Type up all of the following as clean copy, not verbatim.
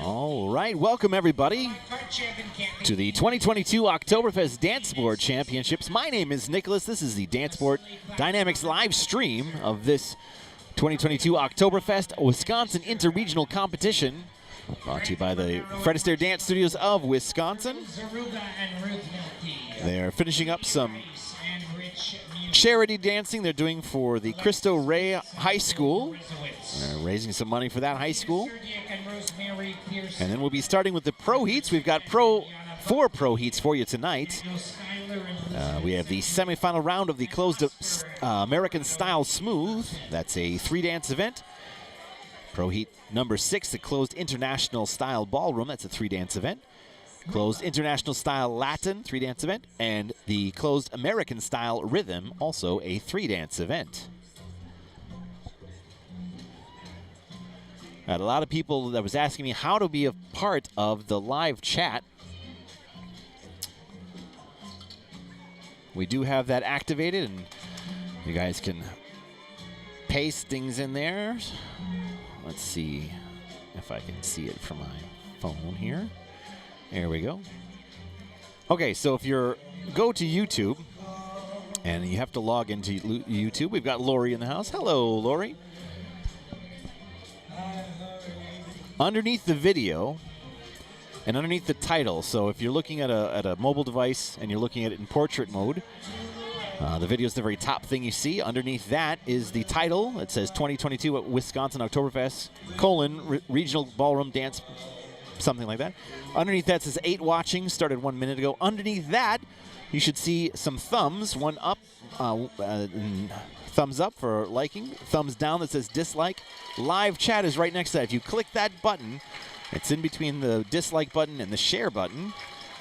All right, welcome everybody to the 2022 Oktoberfest Dance Board Championships. My name is Nicholas. This is the Dance Board Dynamics live stream of this 2022 Oktoberfest Wisconsin Interregional Competition, brought to you by the Fred Astaire Dance Studios of Wisconsin. They're finishing up some charity dancing they're doing for the Cristo Rey High School. They're raising some money for that high school. And then we'll be starting with the pro heats. We've got four pro heats for you tonight. We have the semifinal round of the closed American Style Smooth. That's a 3-dance event. Pro heat number 6, the closed International Style Ballroom. That's a 3-dance event. Closed International Style Latin, 3-dance event. And the closed American Style Rhythm, also a 3-dance event. I had a lot of people that was asking me how to be a part of the live chat. We do have that activated, and you guys can paste things in there. Let's see if I can see it from my phone here. There we go. Okay, so if you're go to YouTube, and you have to log into YouTube, we've got Lori in the house. Hello, Lori. Underneath the video and underneath the title, so if you're looking at a mobile device and you're looking at it in portrait mode, the video is the very top thing you see. Underneath that is the title. It says 2022 at Wisconsin Oktoberfest, Regional Ballroom Dance, something like that. Underneath that says 8 watching, started 1 minute ago. Underneath that, you should see some thumbs, one up, thumbs up for liking, thumbs down that says dislike. Live chat is right next to that. If you click that button, it's in between the dislike button and the share button,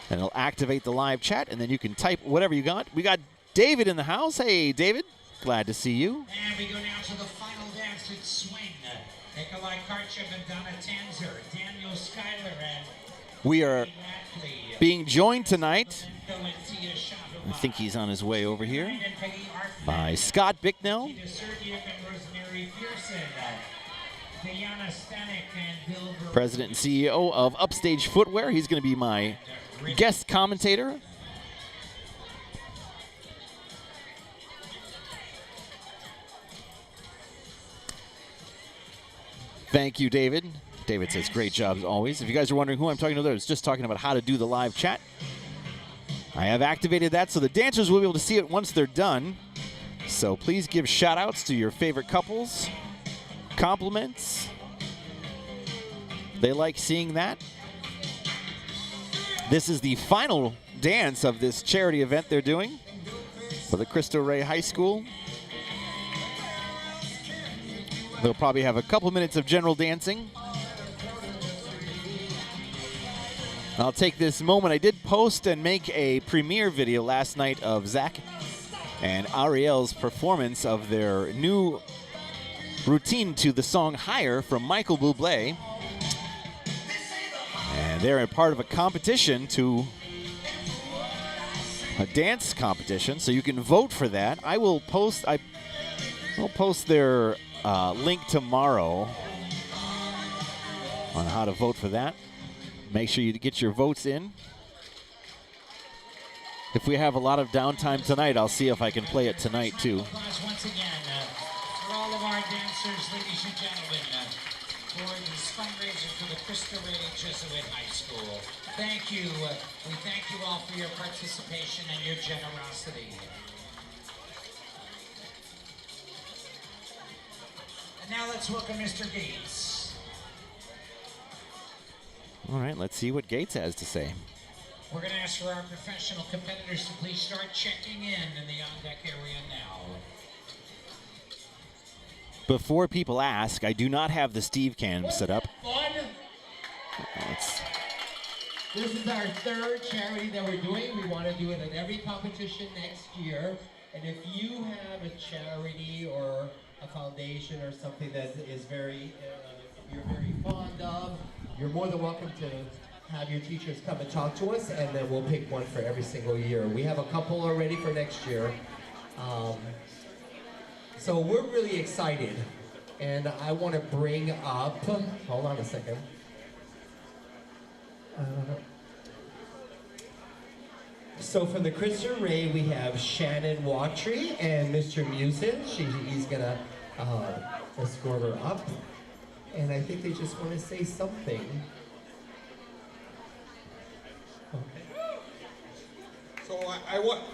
and it'll activate the live chat, and then you can type whatever you got. We got David in the house. Hey, David. Glad to see you. And we go now to the final dance with Swing. Nikolai Karchev and Donna Tanzer, Daniel Schuyler, and we are being joined tonight, I think he's on his way over here, by Scott Bicknell, President and CEO of Upstage Footwear. He's going to be my guest commentator. Thank you, David. David says, great job as always. If you guys are wondering who I'm talking to, I was just talking about how to do the live chat. I have activated that so the dancers will be able to see it once they're done. So please give shout-outs to your favorite couples, compliments. They like seeing that. This is the final dance of this charity event they're doing for the Cristo Rey High School. They'll probably have a couple minutes of general dancing. I'll take this moment. I did post and make a premiere video last night of Zach and Ariel's performance of their new routine to the song Higher from Michael Bublé. And they're a part of a competition to a dance competition, so you can vote for that. I will post their link tomorrow on how to vote for that. Make sure you get your votes in. If we have a lot of downtime tonight, I'll see if I can play it tonight too. Once again, for all of our dancers, ladies and gentlemen, for this fundraiser for the Cristo Rey Jesuit High School. Thank you. We thank you all for your participation and your generosity. And now let's welcome Mr. Gates. All right, let's see what Gates has to say. We're going to ask for our professional competitors to please start checking in the on-deck area now. Before people ask, I do not have the Steve cam set up. This is our 3rd charity that we're doing. We want to do it at every competition next year. And if you have a charity or a foundation or something that is you're very fond of, you're more than welcome to have your teachers come and talk to us, and then we'll pick one for every single year. We have a couple already for next year. So we're really excited And I want to bring up, hold on a second. So from the Christian Ray, we have Shannon Watry and Mr. Musin. He's gonna escort her up. And I think they just want to say something. Okay. So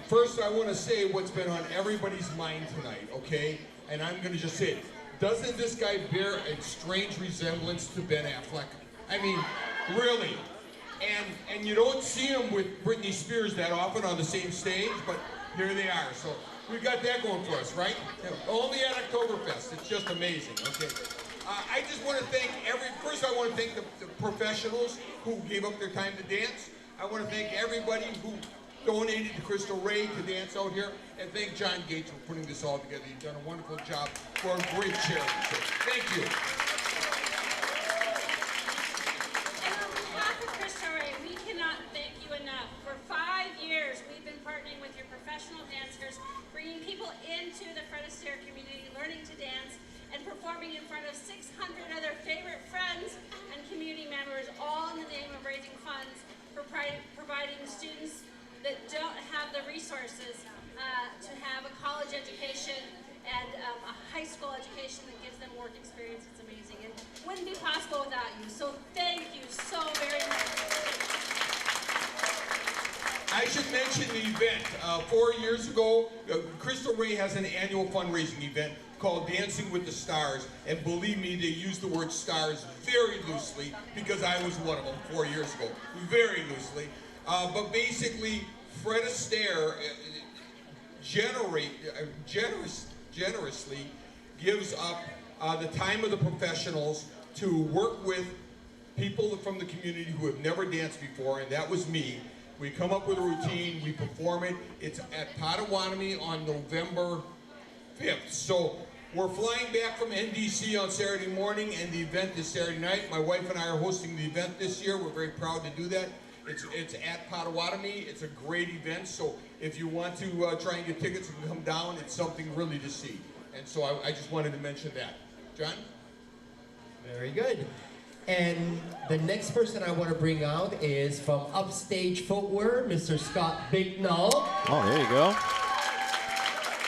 first I want to say what's been on everybody's mind tonight, okay? And I'm going to just say it. Doesn't this guy bear a strange resemblance to Ben Affleck? I mean, really. And you don't see him with Britney Spears that often on the same stage, but here they are. So we got that going for us, right? Only at Oktoberfest. It's just amazing, okay? I just want to thank first I want to thank the professionals who gave up their time to dance. I want to thank everybody who donated to Crystal Ray to dance out here, and thank John Gates for putting this all together. You've done a wonderful job for a great charity. So thank you. And on behalf of Crystal Ray, we cannot thank you enough. For 5 years, we've been partnering with your professional dancers, bringing people into the Fred Astaire community, learning to dance, and performing in front of 600 other favorite friends and community members, all in the name of raising funds for providing students that don't have the resources to have a college education and a high school education that gives them work experience. It's amazing and wouldn't be possible without you. So thank you so very much. I should mention the event. 4 years ago, Crystal Ray has an annual fundraising event called Dancing with the Stars, and believe me, they use the word stars very loosely because I was one of them 4 years ago, very loosely. But basically, Fred Astaire generously gives up the time of the professionals to work with people from the community who have never danced before, and that was me. We come up with a routine, we perform it. It's at Potawatomi on November 5th. So we're flying back from NDC on Saturday morning, and the event is Saturday night. My wife and I are hosting the event this year. We're very proud to do that. It's at Potawatomi. It's a great event. So if you want to try and get tickets and come down, it's something really to see. And so I just wanted to mention that. John? Very good. And the next person I want to bring out is from Upstage Footwear, Mr. Scott Bignall. Oh, there you go.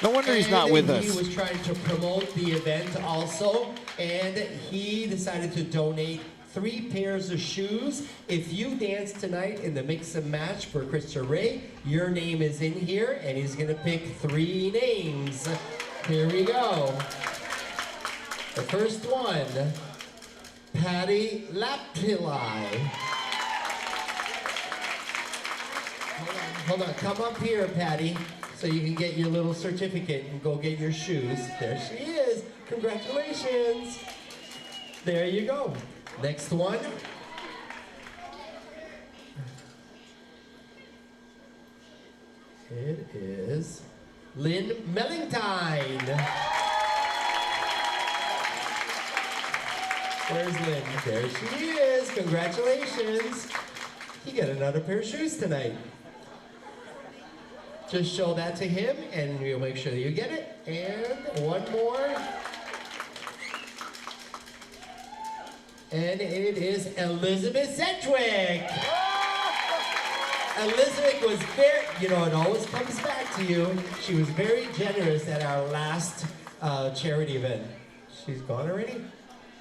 No wonder he's not with us. He was trying to promote the event also, and he decided to donate 3 pairs of shoes. If you dance tonight in the mix and match for Crystal Ray, your name is in here, and he's going to pick 3 names. Here we go. The first one, Patty Lapillai. Hold on, come up here, Patty, so you can get your little certificate and go get your shoes. There she is. Congratulations. There you go. Next one. It is Lynn Mellingtine. Where's Lynn? There she is. Congratulations. You get another pair of shoes tonight. Just show that to him and we'll make sure that you get it. And one more. And it is Elizabeth Sedgwick. Elizabeth was very, it always comes back to you. She was very generous at our last charity event. She's gone already?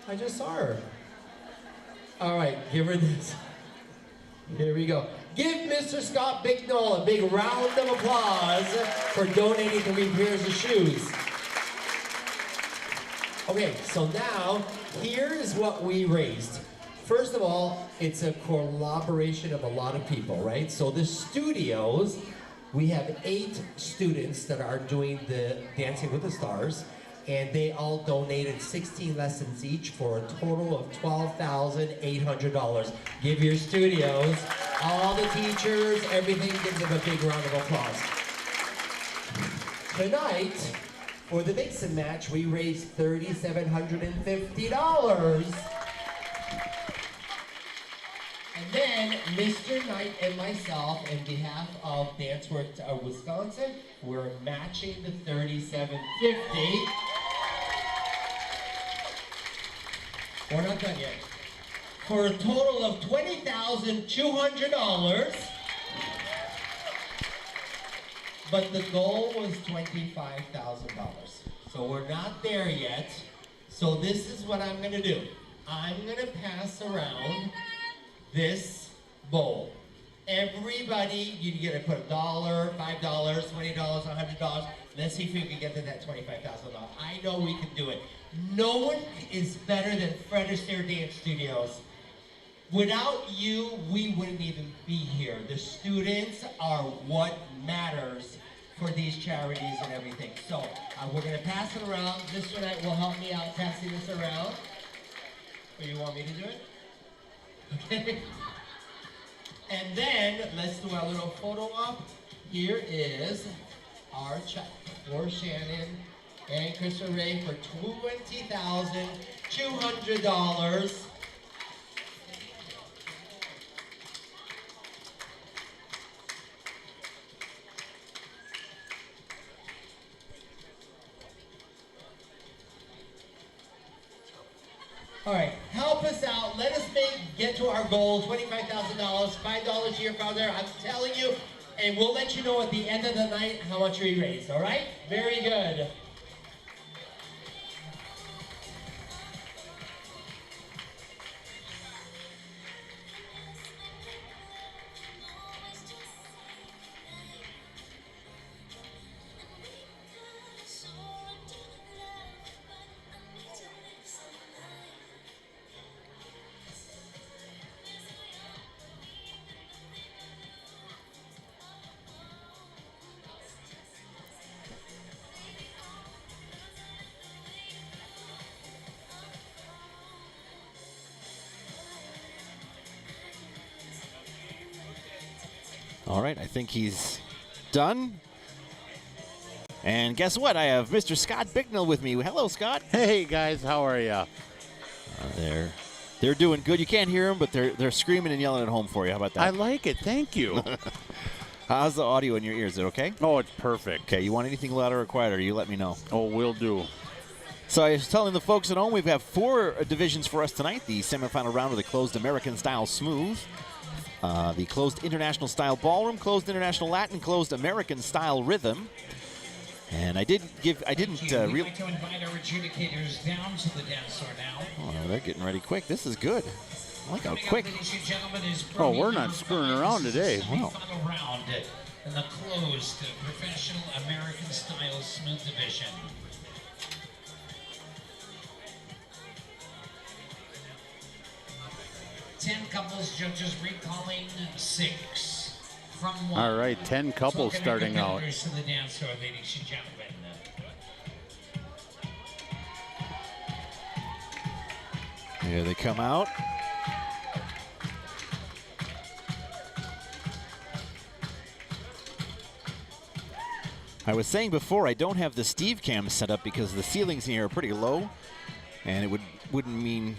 I just saw her. All right, give her this. Here we go. Give Mr. Scott Bignall a big round of applause for donating 3 pairs of shoes. Okay, so now, here is what we raised. First of all, it's a collaboration of a lot of people, right? So the studios, we have 8 students that are doing the Dancing with the Stars, and they all donated 16 lessons each for a total of $12,800. Give your studios, all the teachers, everything, give them a big round of applause. Tonight, for the mix and match, we raised $3,750. And then Mr. Knight and myself, on behalf of DanceWorks Wisconsin, we're matching the $3,750. We're not done yet. For a total of $20,200. But the goal was $25,000. So we're not there yet. So this is what I'm gonna do. I'm gonna pass around this bowl. Everybody, you get to put $1, $5, $20, $100. Let's see if we can get to that $25,000. I know we can do it. No one is better than Fred Astaire Dance Studios. Without you, we wouldn't even be here. The students are what matters for these charities and everything. So we're gonna pass it around. This one will help me out passing this around. Or you want me to do it? Okay. And then let's do our little photo op. Here is our check for Shannon and Christopher Ray for $20,200. All right, help us out. Let us get to our goal, $25,000, $5 here, $5 there. I'm telling you, and we'll let you know at the end of the night how much we raised, all right? Very good. All right, I think he's done. And guess what? I have Mr. Scott Bicknell with me. Hello, Scott. Hey guys, how are ya? They're doing good. You can't hear them, but they're screaming and yelling at home for you. How about that? I like it. Thank you. How's the audio in your ears? Is it okay? Oh, it's perfect. Okay, you want anything louder or quieter? You let me know. Oh, will do. So I was telling the folks at home, we have 4 divisions for us tonight. The semifinal round of the closed American style smooth, the closed international style ballroom, closed international Latin, closed American style rhythm. And I didn't We'd like to invite our adjudicators down to the dance floor now. Oh, they're getting ready quick. This is good. I like how quick. Ladies and gentlemen, is Oh, we're not screwing around today. Wow. final round in the closed professional American style smooth division. Ten couples, judges recalling 6 from 1. All right, 10 couples Welcome starting your out. competitors to the dance floor, ladies and gentlemen. Here they come out. I was saying before, I don't have the Steve cam set up because the ceilings in here are pretty low, and it wouldn't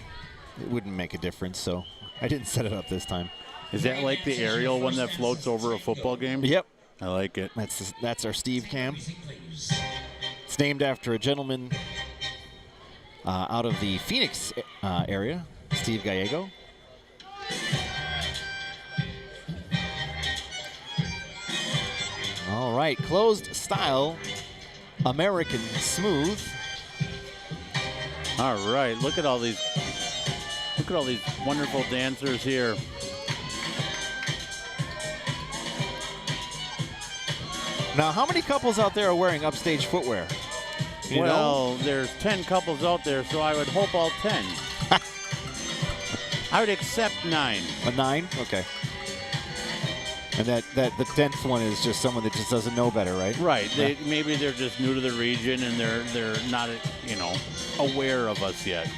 make a difference, so I didn't set it up this time. Is that like the aerial one that floats over a football game? Yep. I like it. That's our Steve cam. It's named after a gentleman out of the Phoenix area, Steve Gallego. All right, closed style, American smooth. All right, look at all these wonderful dancers here. Now, how many couples out there are wearing upstage footwear? You Well, know? there's 10 couples out there, so I would hope all 10. I would accept 9. A 9? Okay. And that the 10th one is just someone that just doesn't know better, right? Right. Maybe they're just new to the region and they're not, aware of us yet.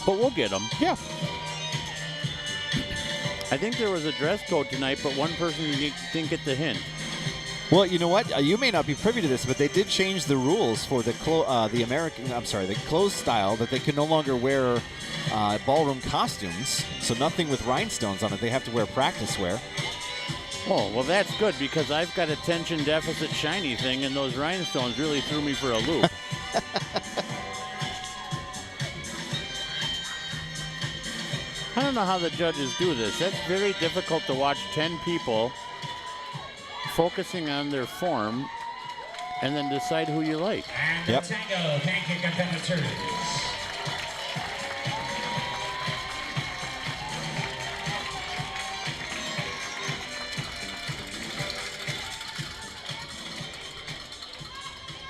But we'll get them. Yeah. I think there was a dress code tonight, but one person didn't get the hint. Well, you know what? You may not be privy to this, but they did change the rules for the closed style, that they can no longer wear ballroom costumes. So nothing with rhinestones on it. They have to wear practice wear. Oh, well, that's good because I've got attention deficit shiny thing, and those rhinestones really threw me for a loop. I don't know how the judges do this. That's very difficult to watch 10 people focusing on their form and then decide who you like. And the tango, thank you, competitors.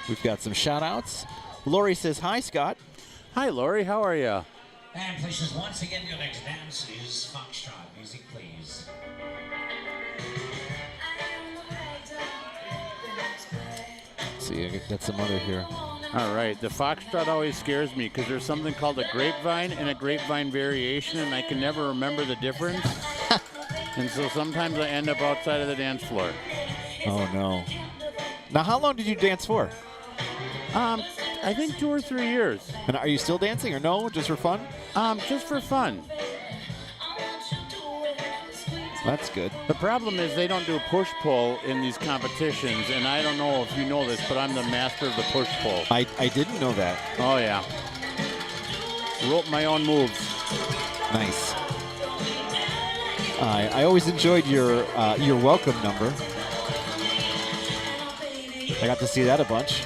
We've got some shout-outs. Lori says, hi, Scott. Hi, Lori. How are you? And places once again, your next dance is Foxtrot. Music, please. See, I got some other here. All right. The foxtrot always scares me because there's something called a grapevine and a grapevine variation, and I can never remember the difference. And so sometimes I end up outside of the dance floor. Oh, no. Now, how long did you dance for? I think 2 or 3 years. And are you still dancing or no? Just for fun? Just for fun. That's good. The problem is they don't do push-pull in these competitions, and I don't know if you know this, but I'm the master of the push-pull. I didn't know that. Oh, yeah. Wrote my own moves. Nice. I always enjoyed your welcome number. I got to see that a bunch.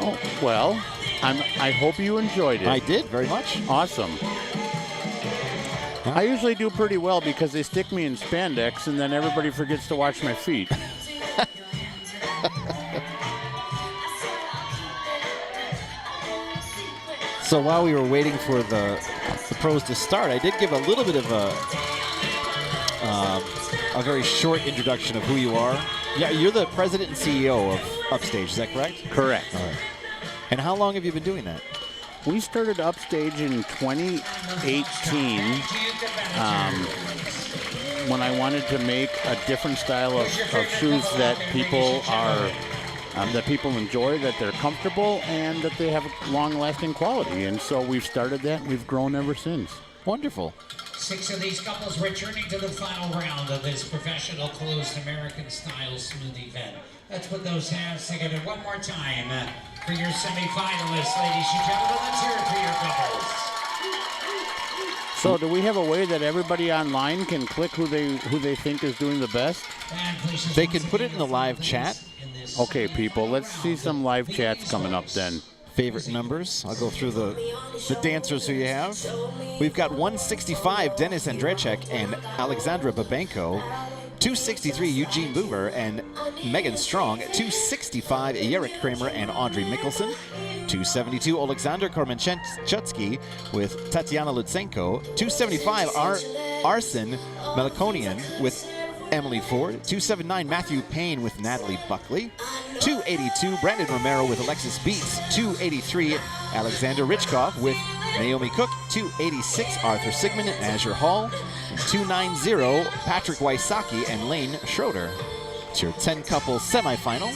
Oh, well, I hope you enjoyed it. I did, very much. Awesome. I usually do pretty well because they stick me in spandex and then everybody forgets to watch my feet. So while we were waiting for the pros to start, I did give a little bit of a very short introduction of who you are. Yeah, you're the president and CEO of Upstage, is that correct? Correct. All right. And how long have you been doing that? We started Upstage in 2018 when I wanted to make a different style of shoes that people are that people enjoy, that they're comfortable, and that they have long-lasting quality. And so we've started that, and we've grown ever since. Wonderful. 6 of these couples returning to the final round of this professional closed American-style smooth event. Let's put those hands together one more time for your semifinalists, ladies and gentlemen. Let's hear it for your couples. So do we have a way that everybody online can click who they think is doing the best? They can put it in the live chat. Okay, people, let's see some live chats coming up then. Favorite numbers. I'll go through the dancers who you have. We've got 165, Dennis Andrzejczyk and Alexandra Babenko. 263, Eugene Boomer and Megan Strong. 265, Yerrick Kramer and Audrey Mickelson. 272, Alexander Kormenchutsky with Tatiana Lutsenko. 275, Arsen Melikonian with Emily Ford. 279, Matthew Payne with Natalie Buckley. 282, Brandon Romero with Alexis Beats. 283, Alexander Richkoff with Naomi Cook. 286, Arthur Sigmund and Azure Hall. And 290, Patrick Wysocki and Lane Schroeder. It's your 10-couple semifinal.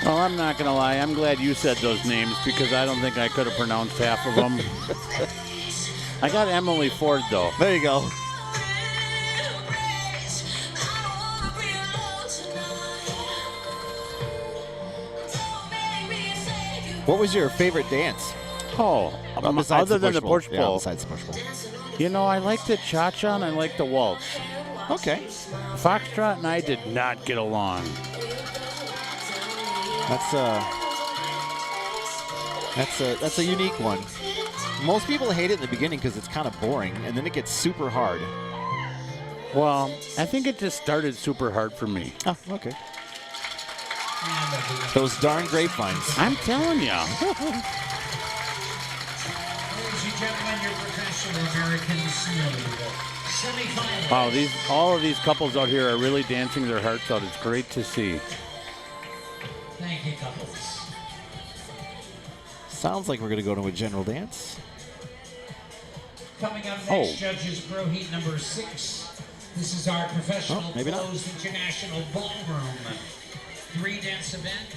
Well, I'm not going to lie. I'm glad you said those names because I don't think I could have pronounced half of them. I got Emily Ford, though. There you go. What was your favorite dance? Oh, other than the push-pull. Yeah, besides the push-pull. You know, I like the cha-cha and I like the waltz. Okay. Foxtrot and I did not get along. That's a unique one. Most people hate it in the beginning because it's kind of boring, and then it gets super hard. Well, I think it just started super hard for me. Oh, okay. Those darn grapevines. I'm telling you. Ladies and gentlemen, your professional American smooth semifinals. Wow, all of these couples out here are really dancing their hearts out. It's great to see. Thank you, couples. Sounds like we're going to go to a general dance. Coming up next, judges pro heat number 6. This is our professional closed international ballroom 3-dance event.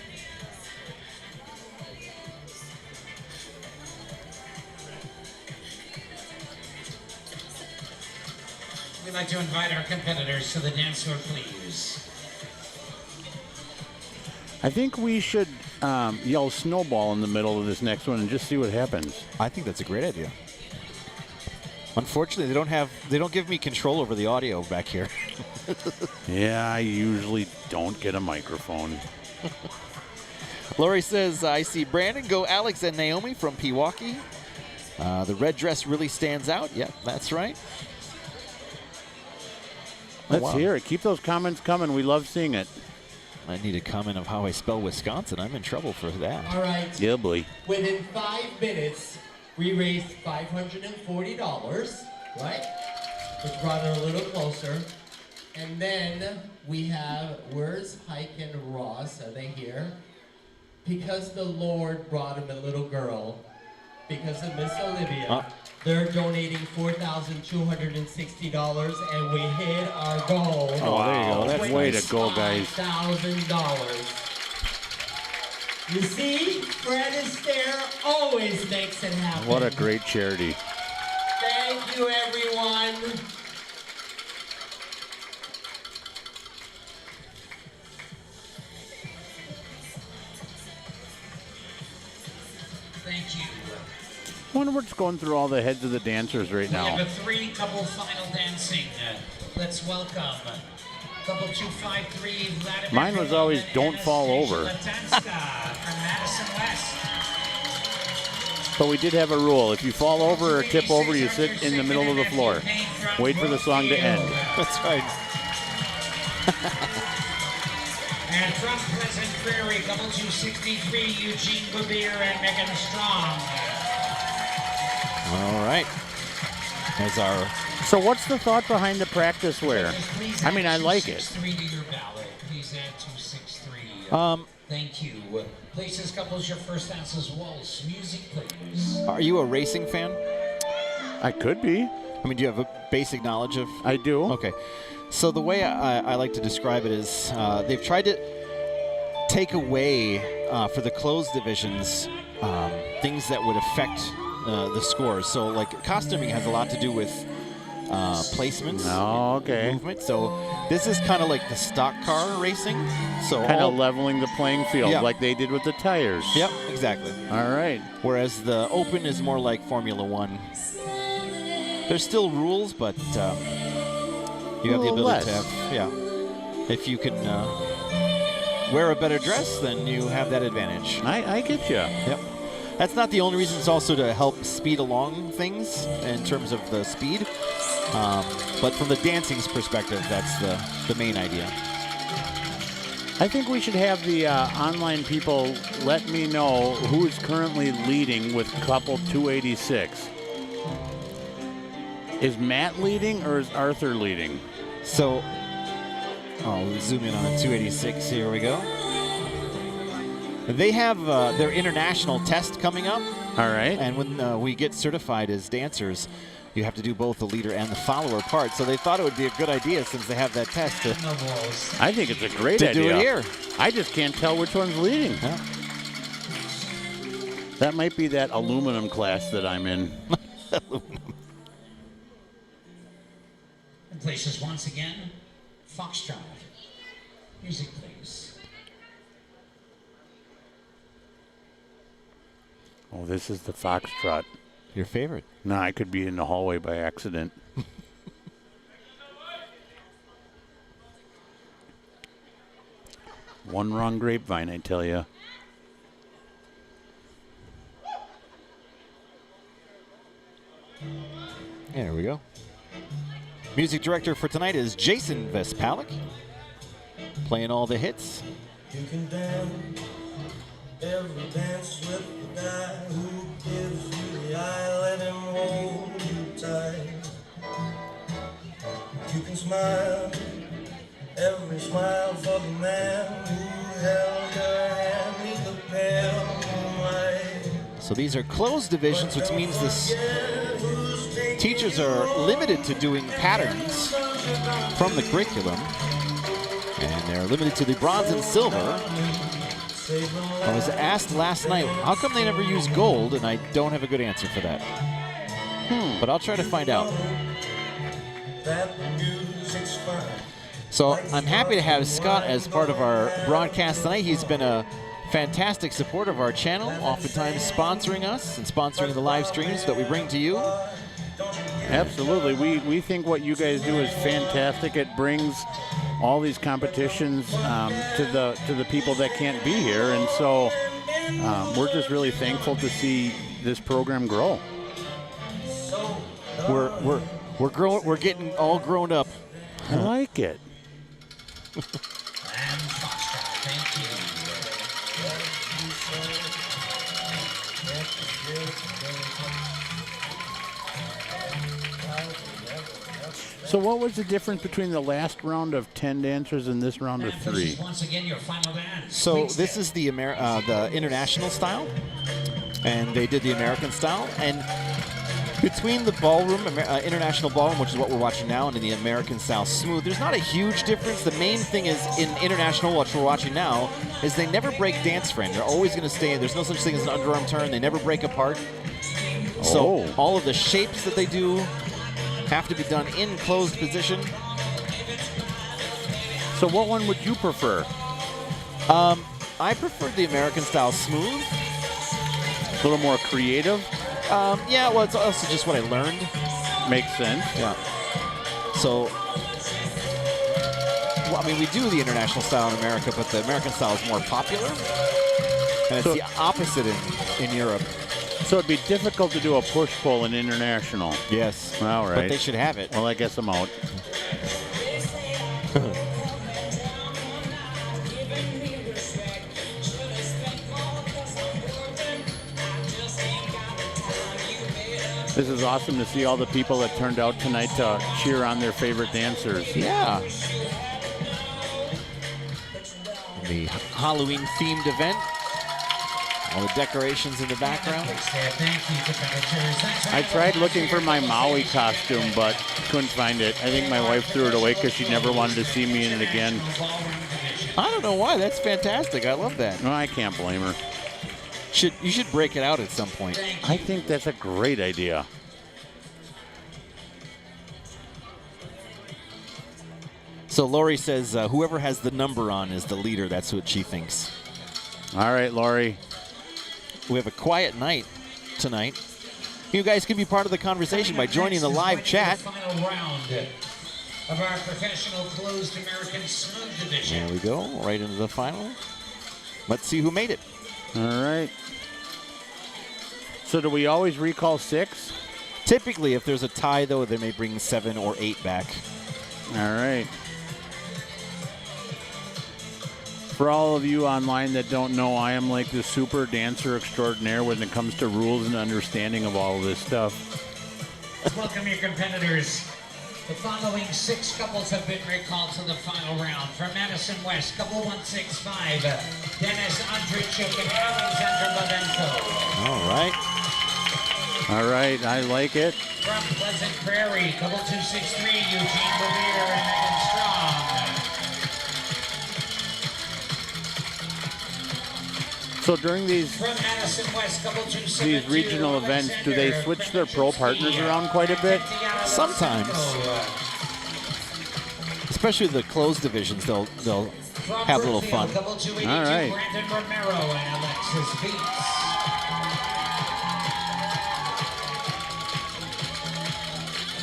We'd like to invite our competitors to the dance floor, please. I think we should yell snowball in the middle of this next one and just see what happens. I think that's a great idea. Unfortunately, they don't give me control over the audio back here. Yeah, I usually don't get a microphone. Lori says, I see Brandon, go Alex and Naomi from Pewaukee. The red dress really stands out. Yeah, that's right. Let's hear it. Keep those comments coming. We love seeing it. I need a comment of how I spell Wisconsin. I'm in trouble for that. All right. Yeah, boy. Within 5 minutes, we raised $540, right? Which brought it a little closer. And then we have, where's Hike and Ross? Are they here? Because the Lord brought him a little girl, because of Miss Olivia, they're donating $4,260, and we hit our goal. Oh, there you go. That's way to go, guys. $5,000. You see, Fred Astaire always makes it happen. What a great charity. Thank you, everyone. Thank you. I wonder what's going through all the heads of the dancers right We now. have a 3-couple final dancing. Let's welcome couple 253 Vladimir. Mine was always don't fall over. Latanska from Madison West. But we did have a rule. If you fall over or tip over, you sit in the middle of the floor. Wait for the song to end. That's right. And from Pleasant Prairie, couple 263, Eugene Bouvier and Megan Strong. All right. There's our... So what's the thought behind the practice wear? I mean, I like it. 263 to your ballot. Please add 263. Thank you. Places, couples, your first dances, waltz. Music, please. Are you a racing fan? I could be. I mean, do you have a basic knowledge of... I do. Okay. So the way I like to describe it is they've tried to take away for the closed divisions things that would affect the scores. So like costuming has a lot to do with placements, Oh, okay. movement. So this is kind of like the stock car racing. So Kind of leveling the playing field Yeah. like they did with the tires. Yep, exactly. All right. Whereas the open is more like Formula One. There's still rules, but you have the little ability to less. have, yeah. If you can wear a better dress, then you have that advantage. I get you. Yep. That's not the only reason. It's also to help speed along things in terms of the speed. But from the dancing's perspective, that's the main idea. I think we should have the online people let me know who's currently leading with couple 286. Is Matt leading or is Arthur leading? So, we'll zoom in on 286. Here we go. They have their international test coming up. All right. And when we get certified as dancers, you have to do both the leader and the follower part. So they thought it would be a good idea, since they have that test, to I think it's a great do idea. it here. I just can't tell which one's leading. Yeah. That might be that aluminum class that I'm in. And places once again, Foxtrot. Music, please. Oh, this is the Foxtrot. Your favorite. No, I could be in the hallway by accident. One wrong grapevine, I tell you. There we go. Music director for tonight is Jason Vespalic, playing all the hits. You can dance every dance with the guy who gives you the eye, let him hold you tight. You can smile every smile for the man who held your hand neath the pale moonlight. So these are closed divisions, which means the teachers are limited to doing patterns from the curriculum. And they're limited to the bronze and silver. I was asked last night, how come they never use gold? And I don't have a good answer for that. But I'll try to find out. So I'm happy to have Scott as part of our broadcast tonight. He's been a fantastic supporter of our channel, oftentimes sponsoring us and sponsoring the live streams that we bring to you. Absolutely. We think what you guys do is fantastic. It brings all these competitions to the people that can't be here, and so we're just really thankful to see this program grow. We're growing. We're getting all grown up. I like it. And Foxtrot, thank you. So what was the difference between the last round of 10 dancers and this round of And 3? this is once again your final dance. So Please this stand. is the international style, and they did the American style. And between the ballroom, international ballroom, which is what we're watching now, and in the American style smooth, there's not a huge difference. The main thing is in international, which we're watching now, is they never break dance frame. They're always going to stay. There's no such thing as an underarm turn. They never break apart. So all of the shapes that they do have to be done in closed position. So what one would you prefer? I prefer the American style smooth. A little more creative? Yeah, well, it's also just what I learned. Makes sense. Yeah. So, well, I mean, we do the international style in America, but the American style is more popular. And it's So- the opposite in Europe. So it'd be difficult to do a push-pull in international. Yes. All right. But they should have it. Well, I guess I'm out. This is awesome to see all the people that turned out tonight to cheer on their favorite dancers. Yeah. The Halloween-themed event. All the decorations in the background. Thank you, competitors. Thanks for I tried looking for my Maui costume, but couldn't find it. I think my wife threw it away because she never wanted to see me in it again. I don't know why. That's fantastic. I love that. No, I can't blame her. You should break it out at some point. I think that's a great idea. So Lori says whoever has the number on is the leader. That's what she thinks. All right, Lori. We have a quiet night tonight. You guys can be part of the conversation by joining the live chat. Final round of our professional closed American smooth division. There we go, right into the final. Let's see who made it. All right. So do we always recall 6? Typically, if there's a tie, though, they may bring 7 or 8 back. All right. For all of you online that don't know, I am like the super dancer extraordinaire when it comes to rules and understanding of all of this stuff. Welcome your competitors. The following 6 couples have been recalled to the final round. From Madison West, couple 165, Dennis Andrichuk and Alexander Babenko. All right. All right, I like it. From Pleasant Prairie, couple 263, Eugene Bevere and Megan Strong. So during these From Madison West, couple 272, these regional events, do they switch their pro partners around quite a bit? Sometimes. Especially the closed divisions, they'll have a little fun. All right. Brandon Romero and Alexis Beats.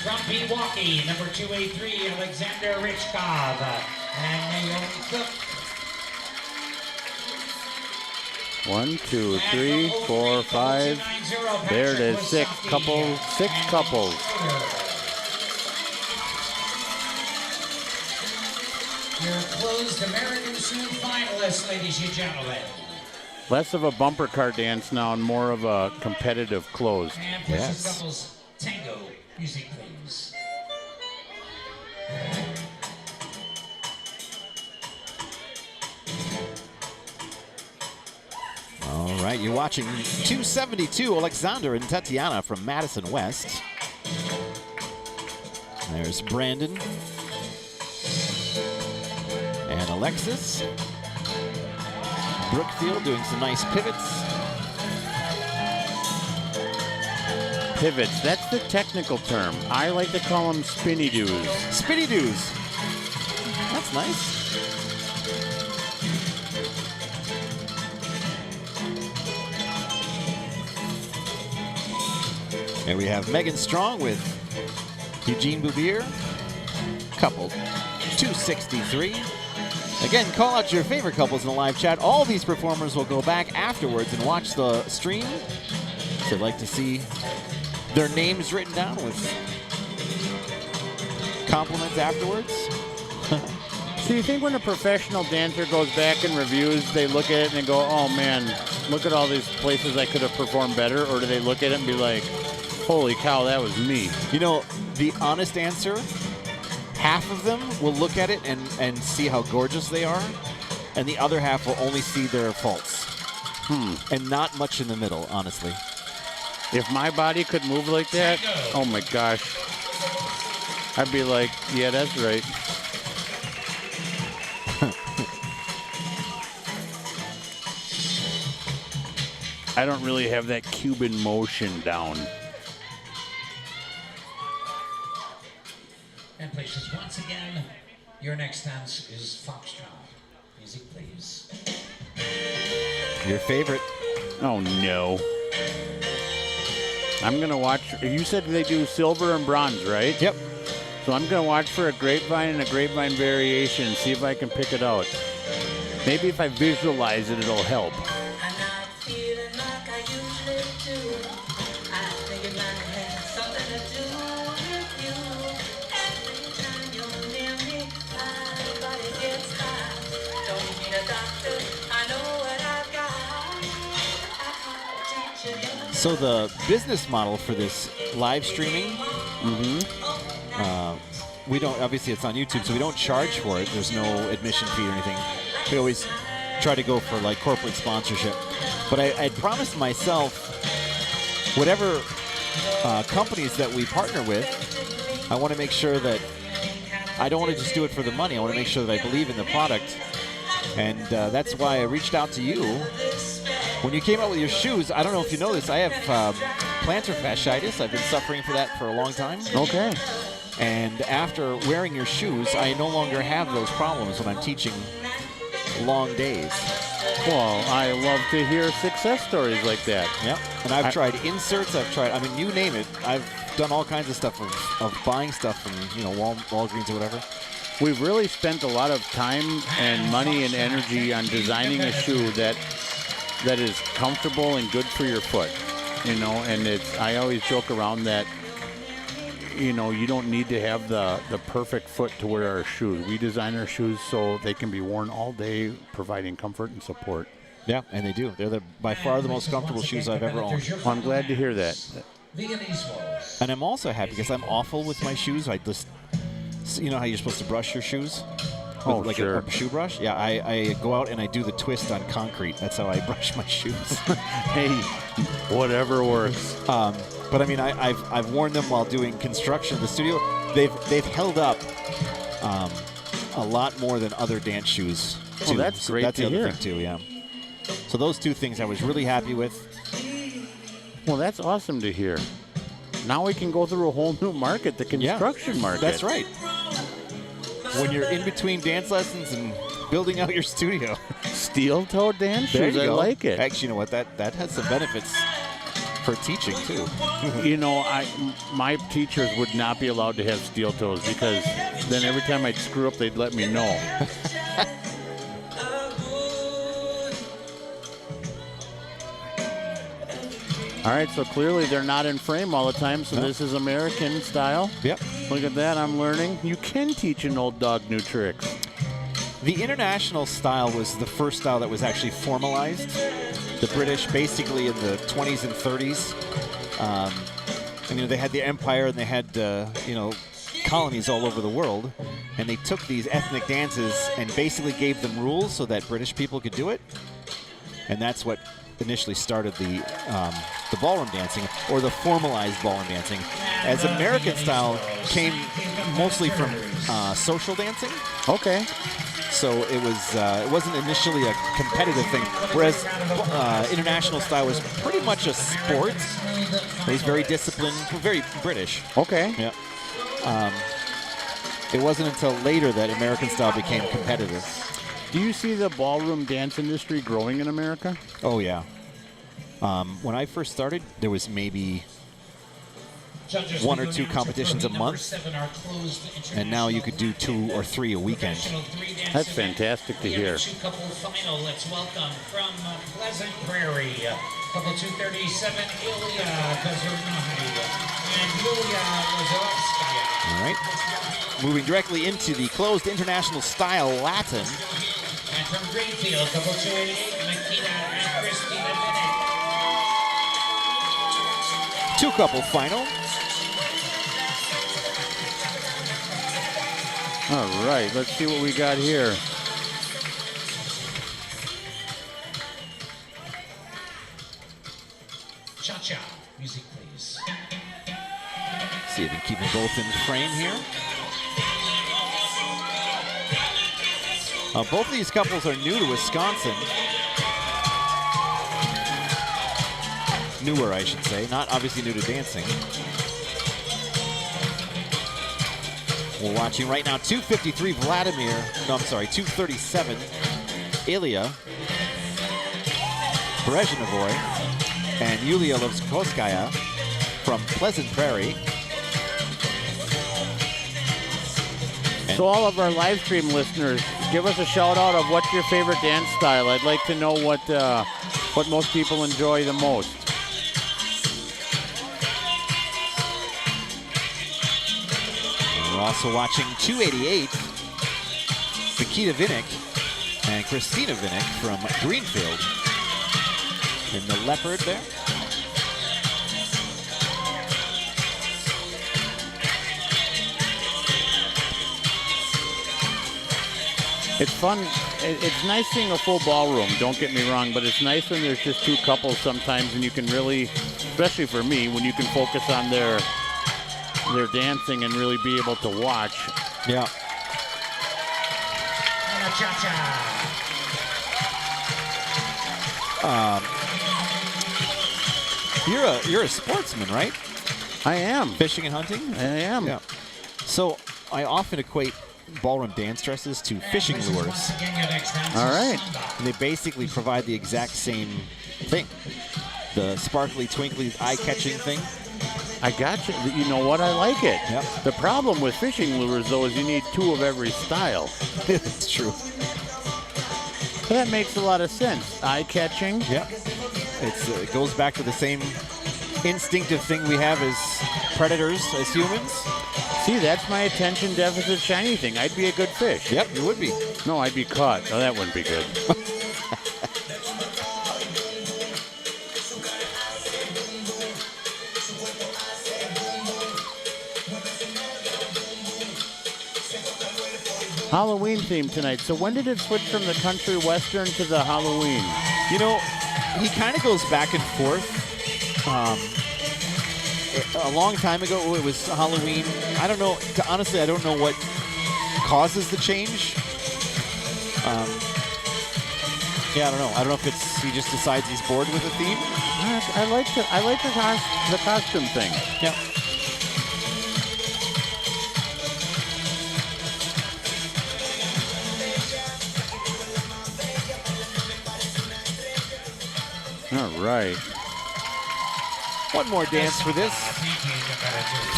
From Pewaukee, number 283, Alexander Richkov and Naomi Cook. 1, 2, 3, 4, 5. There it is. 6 couples. 6 couples. Your closed American Smooth finalists, ladies and gentlemen. Less of a bumper car dance now and more of a competitive close. And Yes. couples tango music, please. All right, you're watching 272, Alexander and Tatiana from Madison West. There's Brandon and Alexis. Brookfield doing some nice pivots. Pivots, that's the technical term. I like to call them spinny doos. Spinny doos. That's nice. And we have Megan Strong with Eugene Bouvier, couple 263. Again, call out your favorite couples in the live chat. All these performers will go back afterwards and watch the stream. If they'd like to see their names written down with compliments afterwards. So you think when a professional dancer goes back and reviews, they look at it and they go, oh man, look at all these places I could have performed better? Or do they look at it and be like, holy cow, that was me? You know, the honest answer, half of them will look at it and see how gorgeous they are, and the other half will only see their faults. And not much in the middle, honestly. If my body could move like that, oh my gosh, I'd be like, yeah, that's right. I don't really have that Cuban motion down. And places once again, your next dance is Foxtrot. Music, please. Your favorite. Oh no. I'm gonna watch. You said they do silver and bronze, right? Yep. So I'm gonna watch for a grapevine and a grapevine variation and see if I can pick it out. Maybe if I visualize it, it'll help. I'm not feeling like I usually do. I think it might have something to do with you. Every time you're near me, my body gets high. Don't need a doctor, I know what I've got. I can't touch it. So the business model for this live streaming, we don't, obviously it's on YouTube, so we don't charge for it. There's no admission fee or anything. We always try to go for like corporate sponsorship. But I promised myself, whatever companies that we partner with, I want to make sure that I don't want to just do it for the money. I want to make sure that I believe in the product. And that's why I reached out to you. When you came out with your shoes, I don't know if you know this, I have plantar fasciitis. I've been suffering for that for a long time. Okay. And after wearing your shoes, I no longer have those problems when I'm teaching long days. Well, I love to hear success stories like that. Yep. And I've tried inserts. I've tried, I mean, you name it. I've done all kinds of stuff of buying stuff from, you know, Walgreens or whatever. We've really spent a lot of time and money and energy on designing a shoe that is comfortable and good for your foot. You know, and it's, I always joke around that, you know, you don't need to have the perfect foot to wear our shoes. We design our shoes so they can be worn all day, providing comfort and support. Yeah, and they do. They're by far the most comfortable shoes I've ever owned. Well, I'm glad to hear that. And I'm also happy because I'm awful with my shoes. I just, you know how you're supposed to brush your shoes? Oh, like sure. a shoe brush? Yeah, I go out and I do the twist on concrete. That's how I brush my shoes. Hey, whatever works. But I mean, I've worn them while doing construction in the studio. They've held up a lot more than other dance shoes. Oh, that's great That's to the other hear. thing too, yeah. So those two things I was really happy with. Well, that's awesome to hear. Now we can go through a whole new market, the construction market. That's right. When you're in between dance lessons and building out your studio. Steel-toe dance There shoes, you I go. like it. Actually, you know what? That has some benefits for teaching too. You know, my teachers would not be allowed to have steel toes because then every time I'd screw up, they'd let me know. All right, so clearly they're not in frame all the time, so this is American style. Yep. Look at that, I'm learning. You can teach an old dog new tricks. The international style was the first style that was actually formalized. The British, basically in the 20s and 30s, and, you know, they had the empire and they had, you know, colonies all over the world, and they took these ethnic dances and basically gave them rules so that British people could do it, and that's what initially started the ballroom dancing, or the formalized ballroom dancing. As American style came mostly from social dancing. Okay. So it wasn't initially a competitive thing, whereas international style was pretty much a sport. It was very disciplined, very British. Okay. Yeah. It wasn't until later that American style became competitive. Do you see the ballroom dance industry growing in America? Oh, yeah. When I first started, there was maybe Judges 1 or will 2 announce competitions a trophy number month, 7, our closed and now you international could do 2 or 3 a weekend. professional three-dance That's event. fantastic to We have hear. a two-couple final. Let's welcome from Pleasant Prairie, couple 237, Ilya Bezernahy and Yulia Lazarovskaya. All right. Moving directly into the closed international style Latin. And from Greenfield, couple 288, Nikita and Christina Bennett. 2-couple final. All right, let's see what we got here. Cha-cha. Music, please. See if we can keep them both in frame here. Both of these couples are new to Wisconsin. Newer, I should say. Not obviously new to dancing. We're watching right now 253 Vladimir. No, I'm sorry, 237 Ilya Brezhnevoy and Yulia Lovskoskaya from Pleasant Prairie. So all of our live stream listeners, give us a shout out of what's your favorite dance style. I'd like to know what most people enjoy the most. We're also watching 288 Nikita Vinnick and Christina Vinnick from Greenfield in the leopard there. It's fun. It's nice seeing a full ballroom, don't get me wrong, but it's nice when there's just 2 couples sometimes and you can really, especially for me, when you can focus on their dancing and really be able to watch. Yeah. And a cha-cha. You're a sportsman, right? I am. Fishing and hunting? I am. Yeah. So I often equate ballroom dance dresses to fishing lures. All right. And they basically provide the exact same thing. The sparkly, twinkly, eye-catching thing. I got you. You know what? I like it. Yep. The problem with fishing lures, though, is you need 2 of every style. It's true. That makes a lot of sense. Eye-catching. Yep. It goes back to the same instinctive thing we have as predators, as humans. See, that's my attention deficit shiny thing. I'd be a good fish. Yep, you would be. No, I'd be caught. Oh, that wouldn't be good. Halloween theme tonight. So when did it switch from the country western to the Halloween? You know, he kind of goes back and forth. A long time ago, it was Halloween. I don't know. Honestly, I don't know what causes the change. Yeah, I don't know. I don't know if it's he just decides he's bored with the theme. I like the costume thing. Yeah. All right. One more dance for this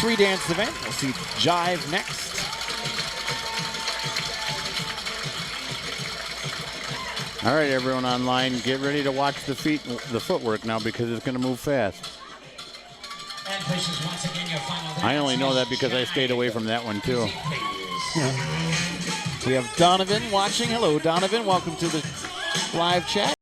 3-dance event. We'll see Jive next. All right, everyone online, get ready to watch the footwork now because it's going to move fast. I only know that because I stayed away from that one too. We have Donovan watching. Hello, Donovan. Welcome to the live chat.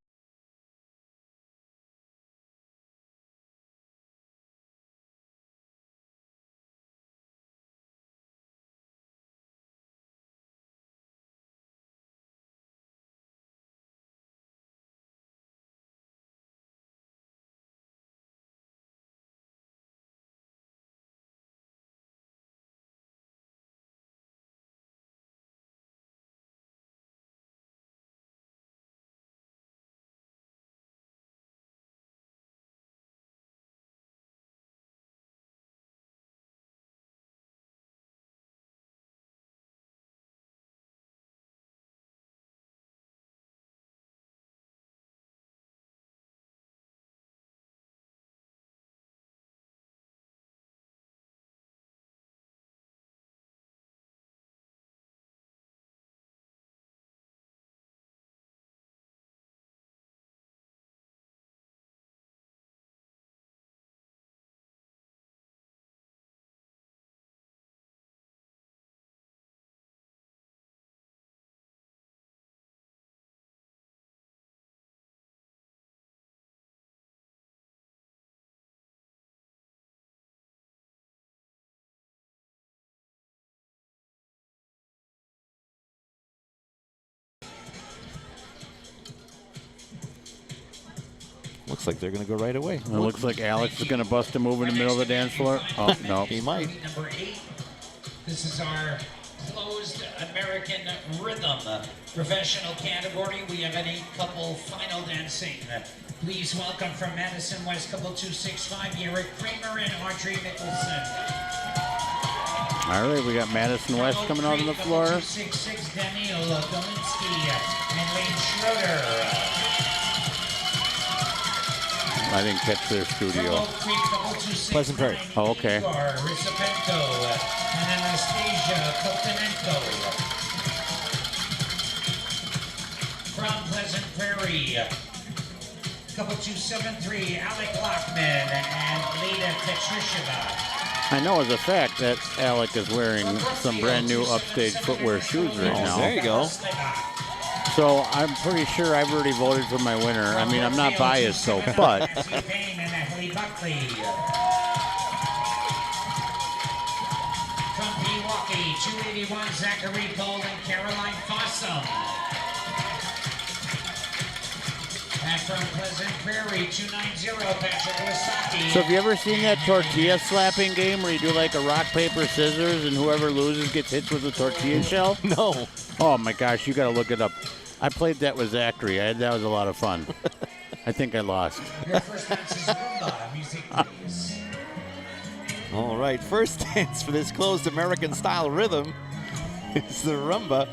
Looks like they're going to go right away. It looks like Alex is going to bust a move in the middle of the dance floor. Oh, no. He might. Number 8. This is our closed American rhythm professional category. We have an 8-couple final dancing. Please welcome from Madison West, couple 265, Eric Kramer and Audrey Mickelson. All right, we got Madison West coming out on the floor. 266, Daniel Dolinski and Lane Schroeder. I didn't catch their studio. Pleasant Prairie. Oh, okay. Igor Risapento and Anastasia Kokonenko. From Pleasant Prairie, couple 273, Alec Lockman and Leda Petrisheva. I know as a fact that Alec is wearing some brand new Upstage footwear shoes right now. There you go. So I'm pretty sure I've already voted for my winner. I mean, I'm not biased, so, but. From Pewaukee, 281, Zachary Cole and Caroline Fossum. And from Pleasant Prairie, 290, Patrick Wasaki. So have you ever seen that tortilla slapping game where you do like a rock, paper, scissors and whoever loses gets hit with a tortilla shell? No. Oh my gosh, you got to look it up. I played that with Zachary. That was a lot of fun. I think I lost. Your first dance is rumba. Music, please. All right, first dance for this closed American-style rhythm is the rumba.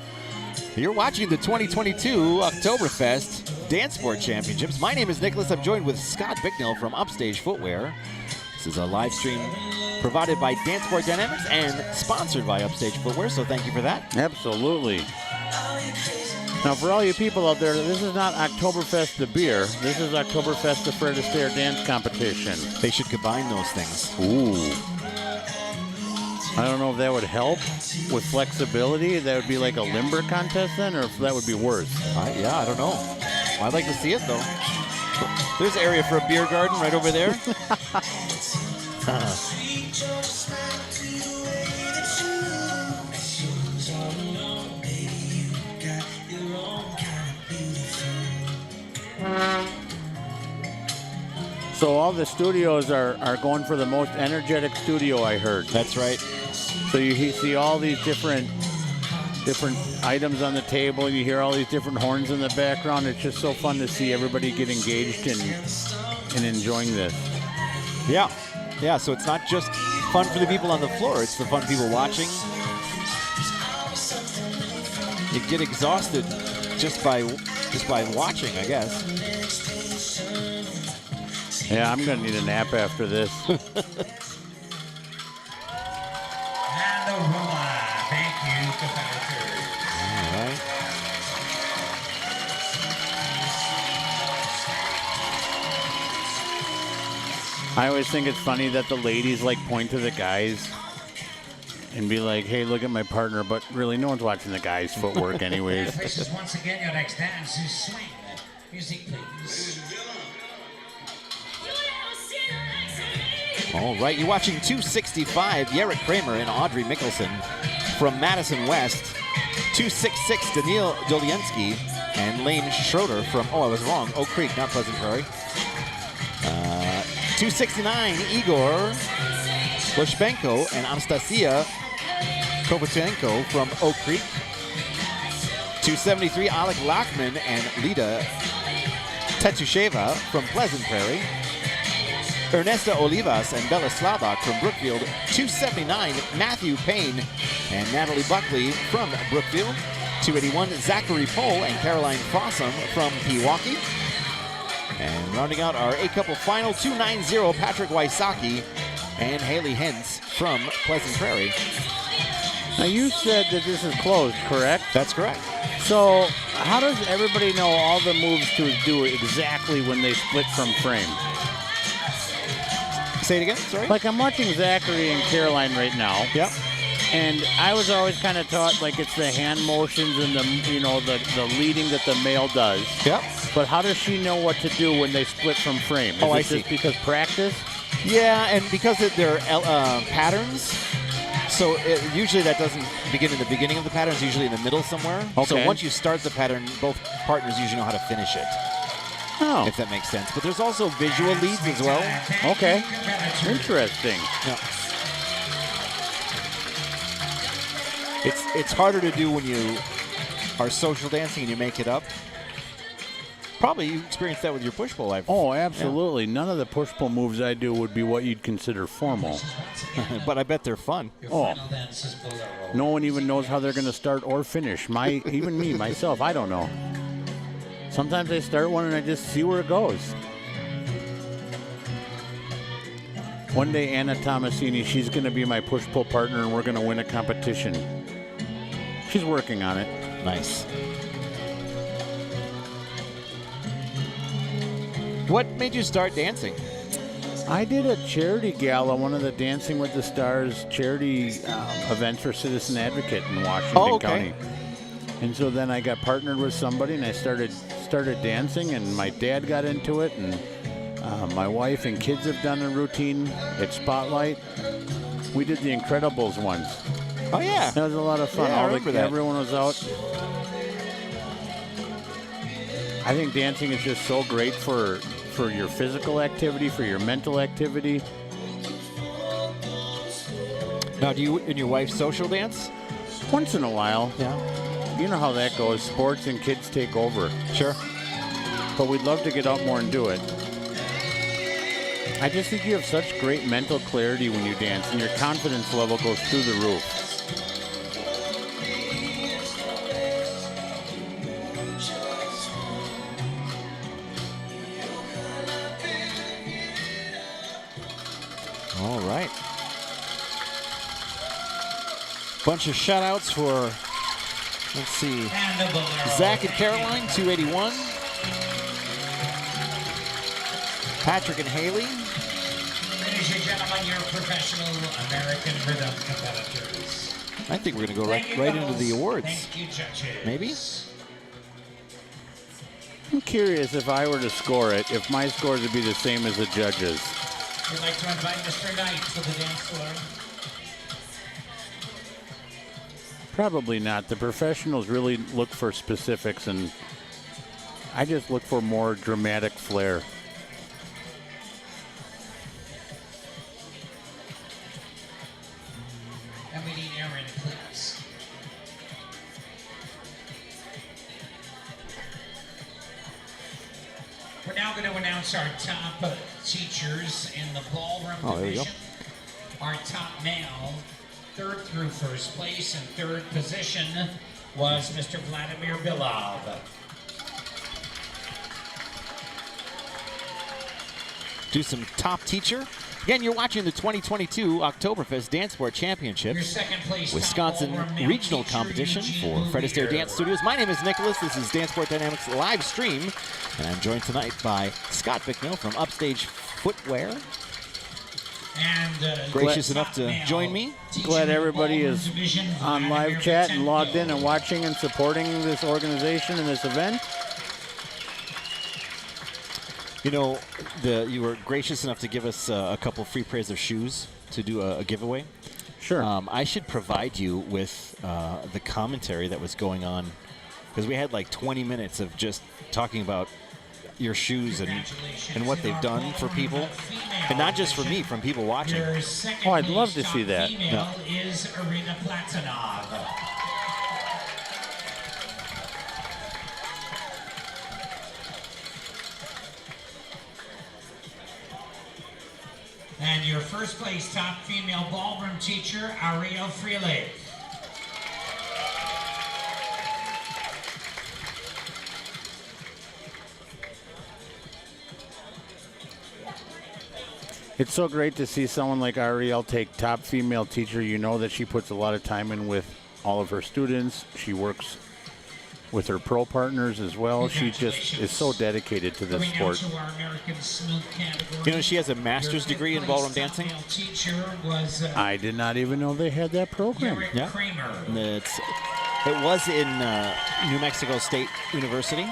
You're watching the 2022 Oktoberfest Dance Sport Championships. My name is Nicholas. I'm joined with Scott Bicknell from Upstage Footwear. This is a live stream provided by Dance Sport Dynamics and sponsored by Upstage Footwear, so thank you for that. Absolutely. Now, for all you people out there, this is not Oktoberfest the beer. This is Oktoberfest the Fred Astaire dance competition. They should combine those things. Ooh. I don't know if that would help with flexibility. That would be like a limber contest then, or if that would be worse. Yeah, I don't know. I'd like to see it, though. There's an area for a beer garden right over there. So all the studios are going for the most energetic studio, I heard. That's right. So you see all these different items on the table, and you hear all these different horns in the background. It's just so fun to see everybody get engaged in enjoying this. Yeah. Yeah, so it's not just fun for the people on the floor, it's the fun people watching. You get exhausted just by watching, I guess. Yeah, I'm gonna need a nap after this. And the rumba. Thank you, competitors. All right. I always think it's funny that the ladies like point to the guys and be like, hey, look at my partner, but really no one's watching the guys' footwork anyways. Places once again your next dance is swing. Music, please. All right, you're watching 265, Eric Kramer and Audrey Mickelson from Madison West. 266, Daniil Doliensky and Lane Schroeder from, I was wrong, Oak Creek, not Pleasant Prairie. 269, Igor Loshpenko and Anastasia Kovacenko from Oak Creek. 273, Alec Lockman and Leda Tetusheva from Pleasant Prairie. Ernesta Olivas and Bella Slavak from Brookfield. 279, Matthew Payne and Natalie Buckley from Brookfield. 281, Zachary Pohl and Caroline Fossum from Pewaukee. And rounding out our 8-couple final, 290, Patrick Wysocki and Haley Hentz from Pleasant Prairie. Now, you said that this is closed, correct? That's correct. So how does everybody know all the moves to do exactly when they split from frame? Say it again, sorry? Like, I'm watching Zachary and Caroline right now. Yep. And I was always kind of taught, like, it's the hand motions and the, you know, the leading that the male does. Yep. But how does she know what to do when they split from frame? Is I it see. just because practice? Yeah, and because they're patterns, so usually that doesn't begin in the beginning of the pattern. It's usually in the middle somewhere. Okay. So once you start the pattern, both partners usually know how to finish it. Oh, if that makes sense. But there's also visual leads as well. okay. Interesting. Yeah. It's harder to do when you are social dancing and you make it up. Probably you experienced that with your push pull life. Oh, absolutely. None of the push-pull moves I do would be what you'd consider formal. But I bet they're fun. Oh, no one even knows how they're going to start or finish. Even me, myself, I don't know. Sometimes I start one and I just see where it goes. One day, Anna Tomasini, she's going to be my push-pull partner, and we're going to win a competition. She's working on it. Nice. What made you start dancing? I did a charity gala, one of the Dancing with the Stars charity events for Citizen Advocate in Washington County. And so then I got partnered with somebody, and I started dancing, and my dad got into it, and my wife and kids have done a routine at Spotlight. We did the Incredibles once. Oh, yeah. That was a lot of fun. Yeah, I remember that. Everyone was out. I think dancing is just so great for your physical activity, for your mental activity. Now, do you and your wife social dance? Once in a while. Yeah. You know how that goes. Sports and kids take over. Sure. But we'd love to get out more and do it. I just think you have such great mental clarity when you dance, and your confidence level goes through the roof. All right. Bunch of shout outs for, let's see, Zach and Caroline, 281. Patrick and Haley. Ladies and gentlemen, your professional American rhythm competitors. I think we're going to go right into the awards. Thank you, judges. Maybe? I'm curious if I were to score it, if my scores would be the same as the judges. We'd like to invite Mr. Knight to the dance floor. Probably not. The professionals really look for specifics, and I just look for more dramatic flair. And we need Aaron, please. We're now going to announce our top teachers in the ballroom there we go. division. Our top male, third through first place, and third position was Mr. Vladimir Bilov. Do some top teacher. Again, you're watching the 2022 Oktoberfest Dance Sport Your Championships, second place Wisconsin top ballroom regional teacher, competition Eugene for Fred Astaire Bouvier. Dance Studios. My name is Nicholas. This is Dance Sport Dynamics live stream, and I'm joined tonight by Scott Bicknell from Upstage Footwear. And Gracious enough to join me. Glad everybody is on live chat and logged in and watching and supporting this organization and this event. You know, you were gracious enough to give us a couple free pairs of shoes to do a giveaway. Sure. I should provide you with the commentary that was going on, because we had like 20 minutes of just talking about your shoes and what they've done for people, and not just for me, from people watching. Oh, I'd love to see that. Female is Irina Platonov. And your first place top female ballroom teacher, Ariel Freeling. It's so great to see someone like Ariel take top female teacher. You know that she puts a lot of time in with all of her students. She works with her pro partners as well. She just is so dedicated to this Coming out sport. to our American Smooth category. You know, she has a master's Your degree in fifth ballroom place top dancing. male teacher was I did not even know they had that program. Garrett Yeah. Kramer. And it was in New Mexico State University,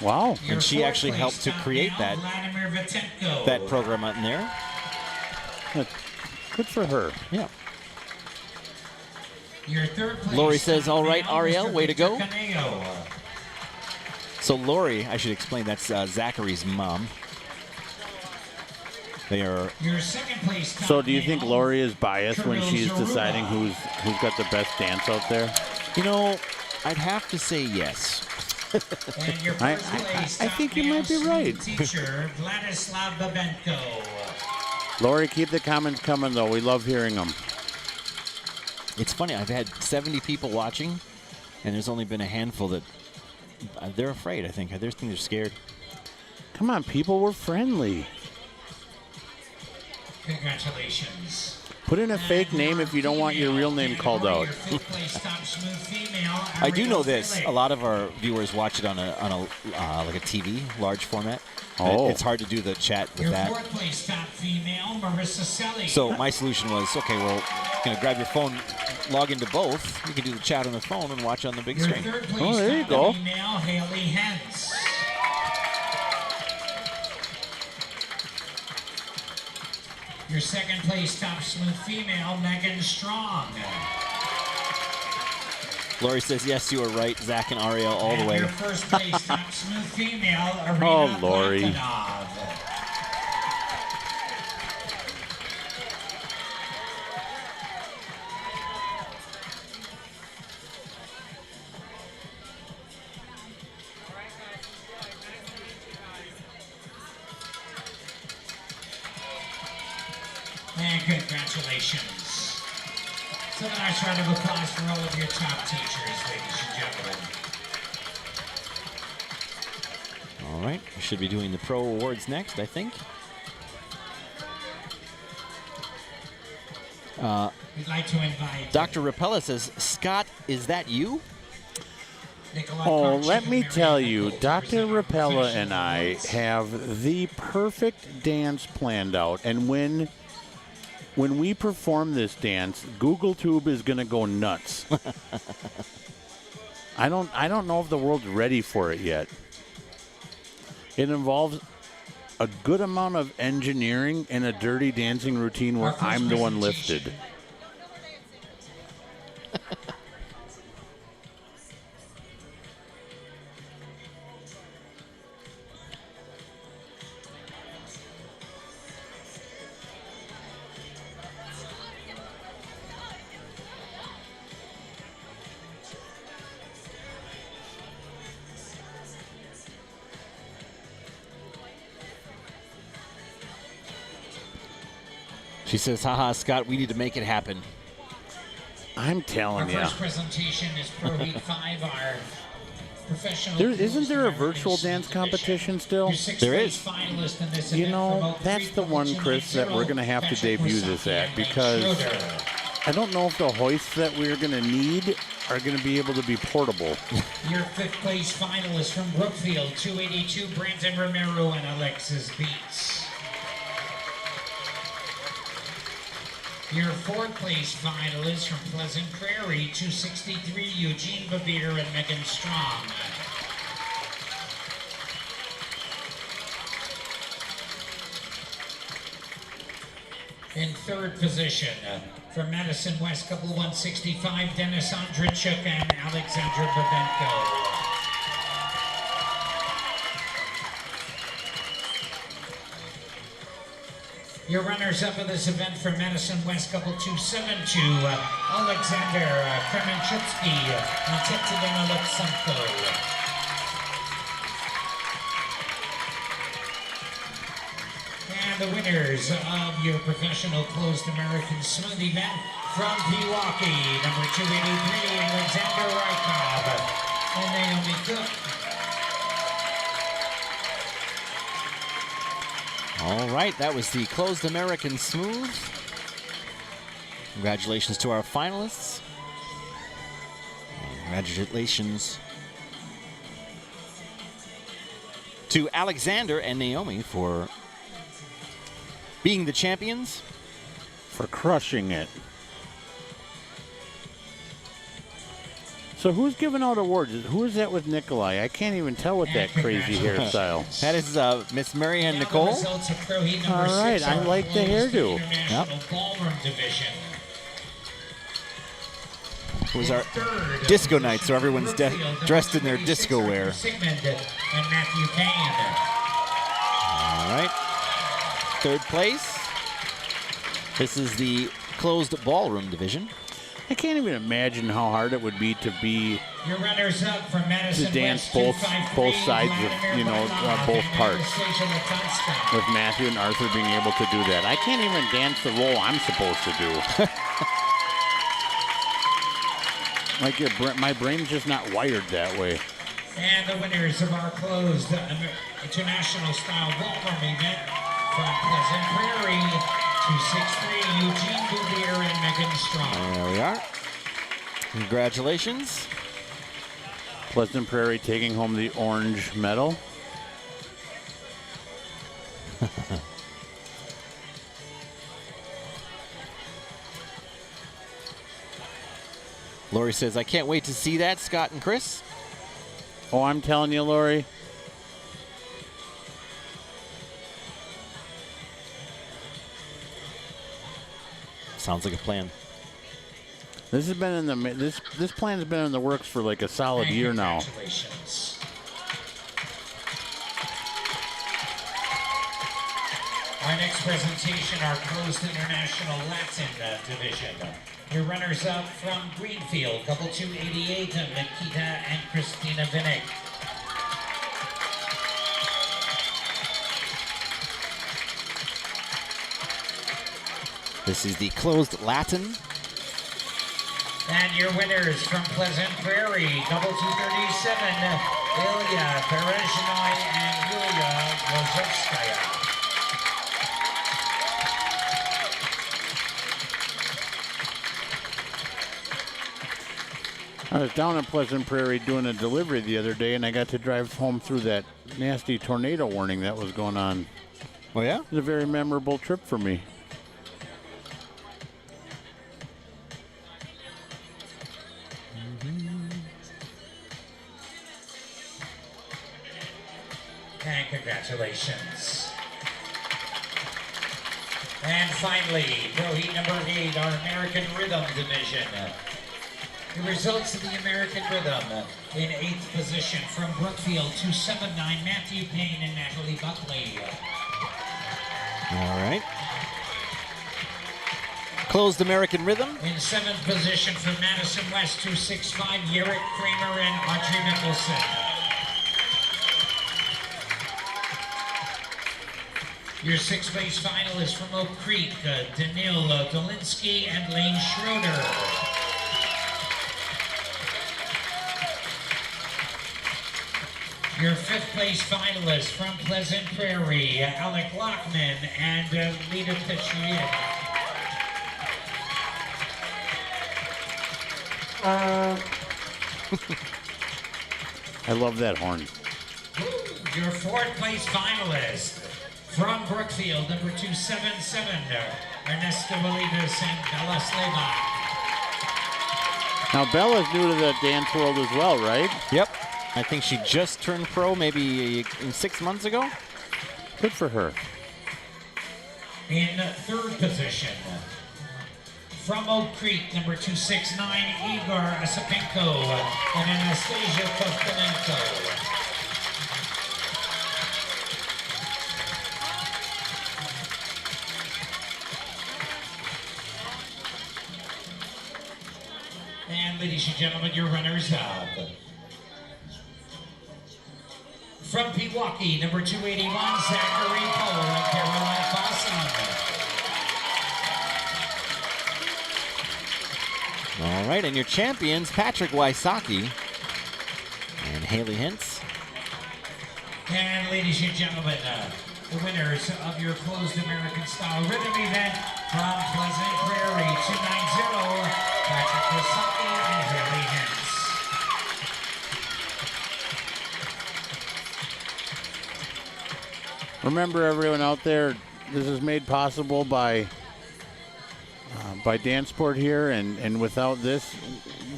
Wow. Your and she fourth actually place helped to top create male, that Vladimir Vitenko. program out in there. Good for her. Yeah. Your third place Lori says, top "All right, male, Ariel, Mr. way to go." Victor Caneo. So Lori, I should explain, that's Zachary's mom. They are. Your second place. So do you think male, Lori is biased when she's Turtles deciding Aruba. who's got the best dance out there? You know, I'd have to say yes. And your I- first I- place I top think you male might be student right. Teacher Vladislav Babenko. Lori, keep the comments coming, though. We love hearing them. It's funny. I've had 70 people watching, and there's only been a handful that they're afraid. I think they're scared. Come on, people, we're friendly. Congratulations. Put in a fake name if you don't want your real name called out. Your fifth place top smooth female, I do know Ariel this. Phillips. A lot of our viewers watch it on a like a TV, large format. Oh. It's hard to do the chat with Your that. fourth place top female, Marissa Selly. So my solution was, okay, well, grab your phone, log into both. You can do the chat on the phone and watch on the big your screen. third place Oh, there you top go. female, Haley Hentz. Your second place top smooth female, Megan Strong. Lori says, yes, you are right. Zach and Ariel all the And way. your first place top smooth female, Arena Oh, Lori. Platonov. And congratulations. So a nice round of applause for all of your top teachers, ladies and gentlemen. All right. We should be doing the pro awards next, I think. We'd like to invite Dr. Rapella says, Scott, is that you? Nicola Oh, Karchik let and me Mary tell Nicole you, to Dr. present our Rapella and professional I awards. have the perfect dance planned out. And when we perform this dance, GoogleTube is going to go nuts. I don't know if the world's ready for it yet. It involves a good amount of engineering and a dirty dancing routine where Our first I'm the one presentation. lifted. She says, haha, Scott, we need to make it happen. I'm Our telling you. first presentation is Pro Heat 5, our professional. Isn't there a American virtual Singles dance Division. competition still? Your sixth There place is. finalist in this You event know, from 03 that's the one, Promotion Chris, that we're 90, going to have to Patrick debut this Wasaki at and Mike because Schroeder. I don't know if the hoists that we're going to need are going to be able to be portable. Your fifth place finalist from Brookfield, 282, Brandon Romero and Alexis Beats. Your fourth place finalist from Pleasant Prairie, 263, Eugene Babir and Megan Strong. In third position, from Madison West, couple 165, Dennis Andrichuk and Alexandra Babenko. Your runners-up of this event from Madison West, couple 272, Alexander Kremenchitsky and Tetiana Alexenko. And the winners of your professional closed American smooth event from Pewaukee, number 283, Alexander Rykov and Naomi Cook. All right, that was the closed American Smooth. Congratulations to our finalists. And congratulations to Alexander and Naomi for being the champions. For crushing it. So who's giving out awards? Who is that with Nikolai? I can't even tell with that crazy hairstyle. That is Miss Marianne Now the Nicole. results of Pro Heat number All right, 6 I are like the closed hairdo. International Ballroom Division. It was our disco night, so everyone's dressed in their disco wear. Sigmund and Matthew Payne. All right. Third place. This is the closed ballroom division. I can't even imagine how hard it would be to be Your runners up from Madison to dance West, both 253, sides of both parts. Station Latanska. With Matthew and Arthur being able to do that. I can't even dance the role I'm supposed to do. My brain's just not wired that way. And the winners of our closed international style ballroom event from Pleasant Prairie, 263, Eugene Bouvier and Megan Strong. There we are. Congratulations. Pleasant Prairie taking home the orange medal. Lori says, I can't wait to see that, Scott and Chris. Oh, I'm telling you, Lori. Sounds like a plan. This has been in the this plan has been in the works for like a solid year now. Congratulations. Our next presentation, our closed international Latin division. Your runners-up from Greenfield, couple 288, Nikita and Christina Vinnick. This is the closed Latin. And your winners from Pleasant Prairie, double 237, Ilya Berezhnoi and Yulia Rozovskaya. I was down in Pleasant Prairie doing a delivery the other day, and I got to drive home through that nasty tornado warning that was going on. Oh, yeah? It was a very memorable trip for me. And congratulations. And finally, pro heat number 8, our American Rhythm division. The results of the American Rhythm in 8th position from Brookfield, 279, Matthew Payne and Natalie Buckley. All right. Closed American Rhythm. In 7th position from Madison West, 265, Yerrick Kramer and Audrey Mickelson. Your 6th place finalists from Oak Creek, Danil Dolinsky and Lane Schroeder. Your 5th place finalists from Pleasant Prairie, Alec Lockman and Lita Petrier. I love that horn. Your 4th place finalist from Brookfield, number 277, Ernesto Validas and Bella Sleva. Now, Bella's new to the dance world as well, right? Yep. I think she just turned pro maybe 6 months ago. Good for her. In 3rd position, from Oak Creek, number 269, Igor Asipenko and Anastasia Kostenenko. And ladies and gentlemen, your runners-up. From Pewaukee, number 281, Zachary Cole and Caroline Fossum. All right, and your champions, Patrick Wysocki and Haley Hintz. And ladies and gentlemen, the winners of your closed American style rhythm event from Pleasant Prairie, 290, Patrick Wysocki and Haley Hintz. Remember, everyone out there, this is made possible by Danceport here, and without this,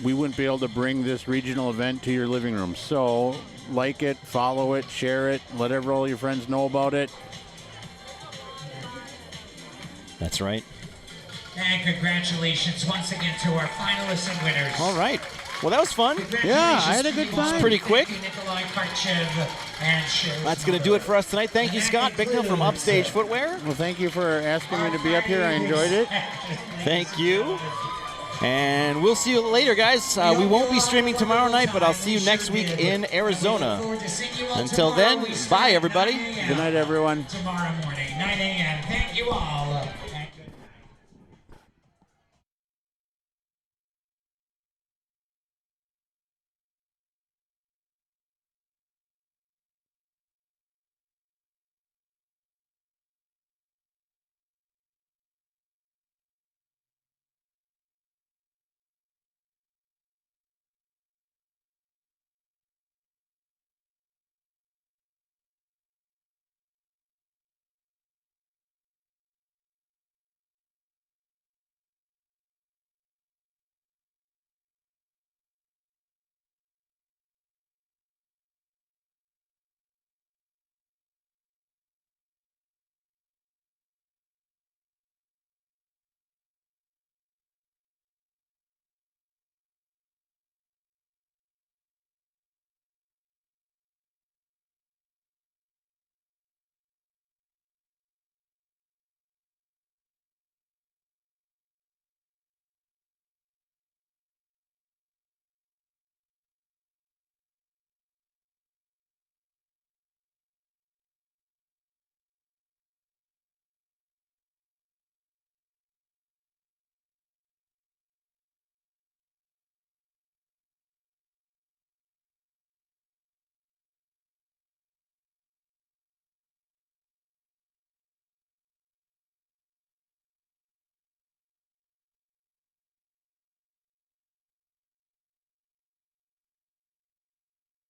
we wouldn't be able to bring this regional event to your living room. So, like it, follow it, share it, let all your friends know about it. That's right. And congratulations once again to our finalists and winners. All right. Well, that was fun. Yeah, I had a good time. Pretty quick. Nikolai Karchev and Sherry. That's going to do it for us tonight. Thank you, Scott Bicknell from Upstage Footwear. Well, thank you for asking me to be up here. I enjoyed it. Thank you. And we'll see you later, guys. We won't be streaming tomorrow night, but I'll see you next week in Arizona. Until then, bye, everybody. Good night, everyone. Tomorrow morning, 9 a.m. Thank you all.